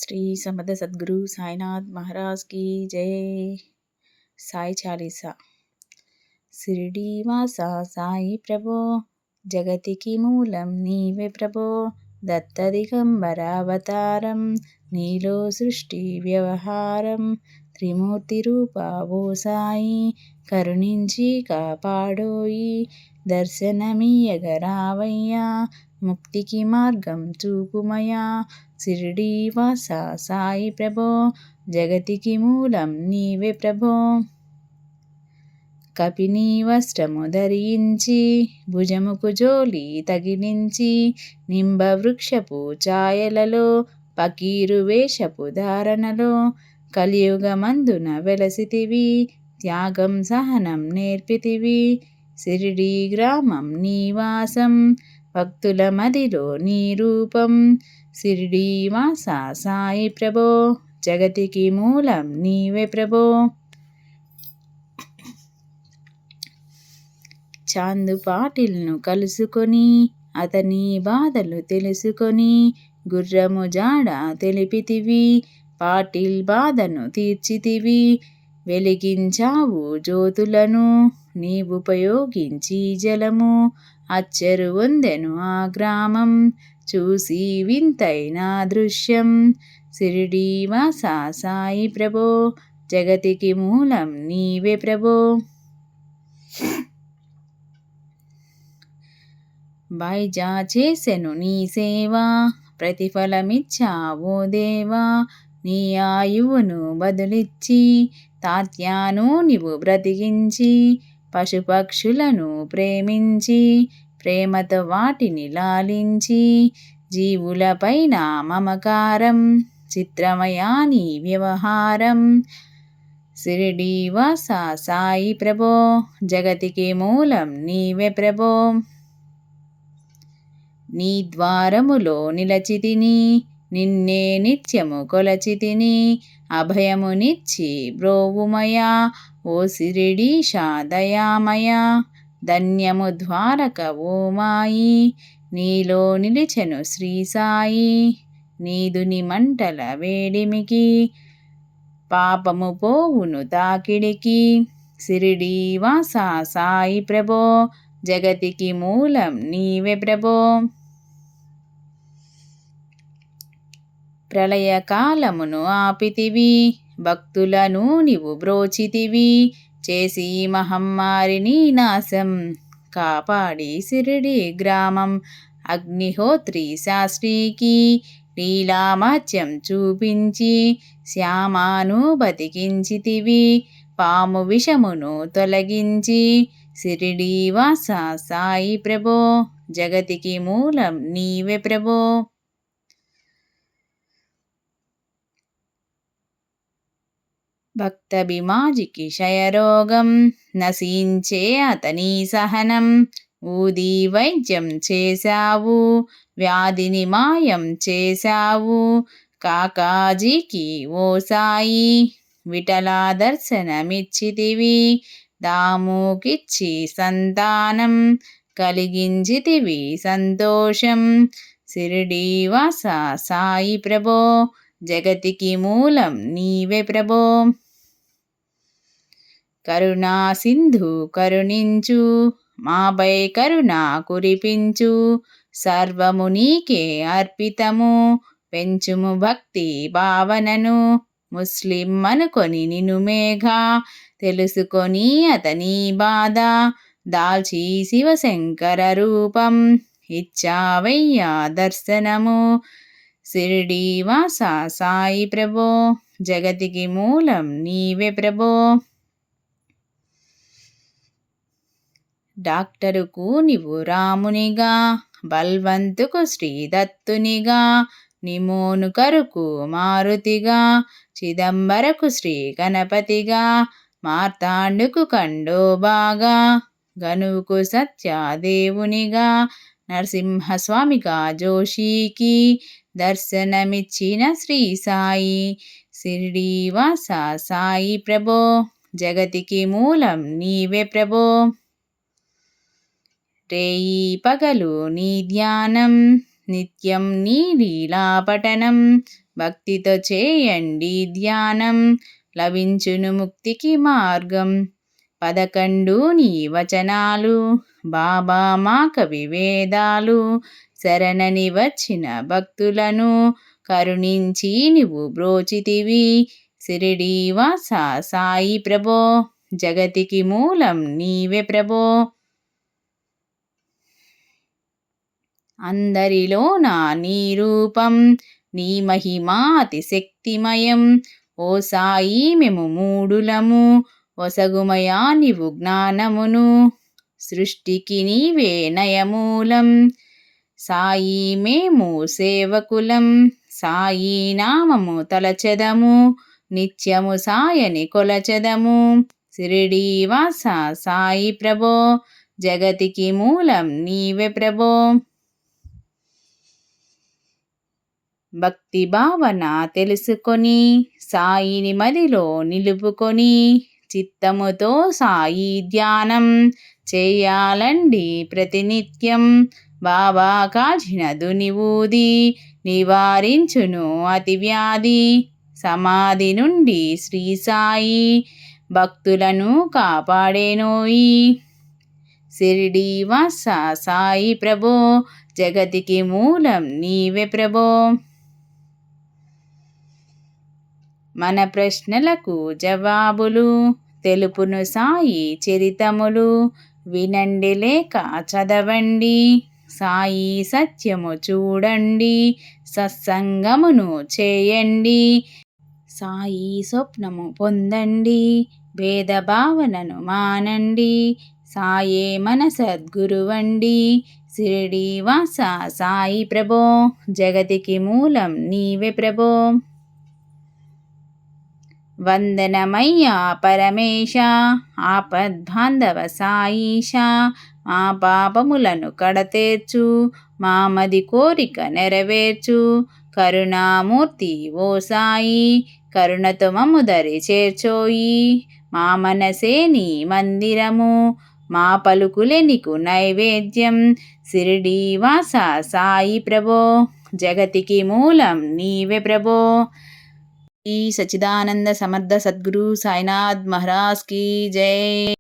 శ్రీ సమర్థ సద్గురు సాయినాథ్ మహారాజ్ की जय। సాయి చాలీసా। షిరిడి వాసా సాయి ప్రభో, జగతికి మూలం నీవే ప్రభో, దత్త దిగంబరావతారం, నీలో సృష్టి వ్యవహారం, త్రిమూర్తి రూపావో సాయి, కరుణించి కాపాడోయి, దర్శనమియగరావయ్యా, ముక్తికి మార్గం చూపుమయా, షిరిడి వాసా సాయి ప్రభో, జగతికి మూలం నీవే ప్రభో। కపిని వస్త్రము ధరించి, భుజముకు జోలి తగిలించి, నింబ వృక్షపు ఛాయలలో, పకీరు వేషపు ధారణలో, కలియుగమందున వెలసితివి, త్యాగం సహనం నేర్పితివి, షిరిడి గ్రామం నీవాసం, భక్తుల మదిలో నీ రూపం, షిరిడి వాసా సాయి ప్రభో, జగతికి మూలం నీవే ప్రభో। చాందు పాటిల్ను కలుసుకొని, అతని బాధలు తెలుసుకొని, గుర్రము జాడ తెలిపితివి, పాటిల్ బాధను తీర్చితివి, వెలిగించావు జ్యోతులను, నీవుపయోగించి జలము, అచ్చరు వందెను ఆ గ్రామం, చూసి వింతైన దృశ్యం, షిరిడి వాసా సాయి ప్రభో, జగతికి మూలం నీవే ప్రభో। బైజా చేసెను నీ సేవా, ప్రతిఫలమిచ్చావో దేవా, నీ ఆయువును బదులిచ్చి, తాత్యాను నీవు బ్రతికించి, పశుపక్షులను ప్రేమించి, ప్రేమతో వాటిని లాలించి, జీవులపైన మమకారం, చిత్రమయా నీ వ్యవహారం, షిరిడి వాసా సాయి ప్రభో, జగతికి మూలం నీవే ప్రభో। నీ ద్వారములో నిలచితిని, నిన్నే నిత్యము కొలచితిని, అభయమునిచ్చి బ్రోవుమయా, ఓ షిరిడీశా దయామయా, ధన్యము ద్వారక ఓ మాయి, నీలో నిలిచెను శ్రీ సాయి, నీదుని మంటల వేడిమికి, పాపము పోవును తాకిడికి, షిరిడి వాసా సాయి ప్రభో, జగతికి మూలం నీవే ప్రభో। ప్రళయకాలమును ఆపితివి, భక్తులను నీవు బ్రోచితివి, చేసి మహమ్మారిని నాశం, కాపాడి షిరిడి గ్రామం, అగ్నిహోత్రి శాస్త్రికి, లీలామహత్యం చూపించి, శ్యామాను బతికించితివి, పాము విషమును తొలగించి, షిరిడి వాసా సాయి ప్రభో, జగతికి మూలం నీవే ప్రభో। భక్త బిమాజికి క్షయరోగం, నశించే అతని సహనం, ఊది వైద్యం చేశావు, వ్యాధిని మాయం చేశావు, కాకాజీకి ఓ సాయి, విఠలా దర్శనమిచ్చితివి, దాముకిచ్చి సంతానం, కలిగించితివి సంతోషం, షిరిడి వాసా సాయి ప్రభో, జగతికి మూలం నీవే ప్రభో। కరుణా సింధు కరుణించు, మాపై కరుణ కురిపించు, సర్వము నీకే అర్పితము, పెంచుము భక్తి భావనను, ముస్లిం అనుకొని నిను మేఘా, తెలుసుకొని అతని బాధ, దాల్చి శివశంకర రూపం, ఇచ్చావయ్యా దర్శనము, షిరిడి వాసా సాయి ప్రభో, జగతికి మూలం నీవే ప్రభో। డాక్టరుకు నీవు రామునిగా, బల్వంతుకు శ్రీ దత్తునిగా, నిమోను కరుకు మారుతిగా, చిదంబరకు శ్రీ గణపతిగా, మార్తాండుకు ఖండోబాగా, గనువుకు సత్యదేవునిగా, నరసింహస్వామిగా జోషికి, దర్శనమిచ్చిన శ్రీ సాయి, షిరిడి వాసా సాయి ప్రభో, జగతికి మూలం నీవే ప్రభో। రేయి పగలు నీ ధ్యానం, నిత్యం నీ లీలా పఠనం భక్తితో చేయండి ధ్యానం లభించును ముక్తికి మార్గం 11 నీ వచనాలు బాబా మా కవి వేదాలు శరణని వచ్చిన భక్తులను కరుణించి నీవు బ్రోచితివి షిరిడీ వాస సాయి ప్రభో జగతికి మూలం నీవే ప్రభో అందరిలోన నీ రూపం నీ మహిమా అతి శక్తిమయం ఓ సాయి మేము మూడులము ఒసగుమయా నీవు జ్ఞానమును సృష్టికి నీవే నయమూలం సాయి మేము సేవకులం సాయి నామము తలచెదము నిత్యము సాయని కొలచెదము షిరిడీ వాస సాయి ప్రభో జగతికి మూలం నీవే ప్రభో భక్తి భావన తెలుసుకొని సాయిని మదిలో నిలుపుకొని చిత్తముతో సాయి ధ్యానం చేయాలండి ప్రతినిత్యం బాబా కాల్చిన దునివూది నివారించును అతి వ్యాధి సమాధి నుండి శ్రీ సాయి భక్తులను కాపాడేనోయి షిరిడీ వాస సాయి ప్రభో జగతికి మూలం నీవే ప్రభో మన ప్రశ్నలకు జవాబులు తెలుపును సాయి చరితములు వినండి లేక చదవండి సాయి సత్యము చూడండి సత్సంగమును చేయండి సాయి స్వప్నము పొందండి భేదభావనను మానండి సాయే మన సద్గురువండి షిరిడీ వాస సాయి ప్రభో జగతికి మూలం నీవే ప్రభో వందనమయ్యా పరమేశ ఆపద్బాంధవ సాయిష మా పాపములను కడతేర్చు మా మది కోరిక నెరవేర్చు కరుణామూర్తి ఓ సాయి కరుణతో మమ్ము దరి చేర్చోయి మా మనసే నీ మందిరము మా పలుకులే నీకు నైవేద్యం షిరిడీ వాస సాయి ప్రభో జగతికి మూలం నీవే ప్రభో ఈ సచ్చిదానంద సమర్థ సద్గురు సాయినాథ్ మహారాజ్ की जय।